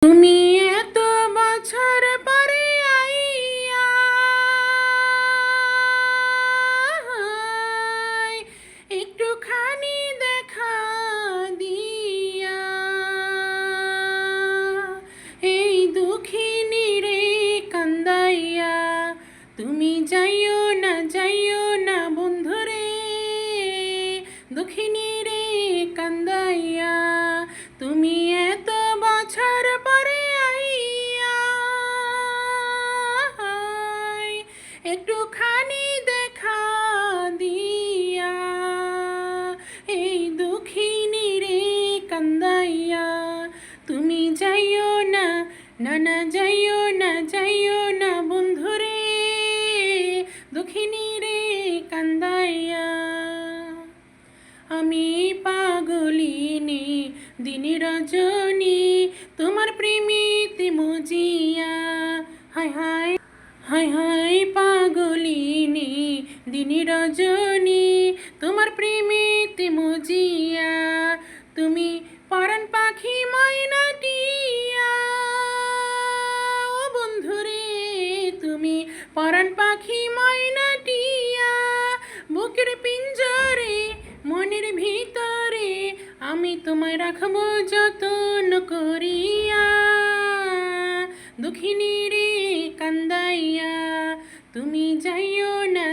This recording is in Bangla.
তুমি এত বছর পরে আইয়া একটুখানি দেখা দিয়া এই দুঃখিনী রে কান্দাইয়া তুমি যাইও না বন্ধুরে দুঃখিনী রে কান্দাইয়া তুমি এত বছর পরে আইয়া একটুখানি দেখা দিয়া এই দুঃখিনী রে কান্দাইয়া তুমি যাইও না যাইও না বন্ধুরে দুঃখিনী রে কান্দাইয়া আমি পাগলিনী দিন রজনী তোমার প্রেমিতে মজিয়া হায় হায় হায় হায় পাগলিনী দিন রজনী তোমার প্রেমিতে মজিয়া তুমি পরাণ পাখি ময়নাটিয়া ও বন্ধুরে তুমি পরাণ পাখি ময়নাটিয়া বুকের পিঞ্জরে মনের ভিতরে আমি তোমায় রাখবো যতন করিয়া দুঃখিনী রে কান্দাইয়া তুমি যাইও না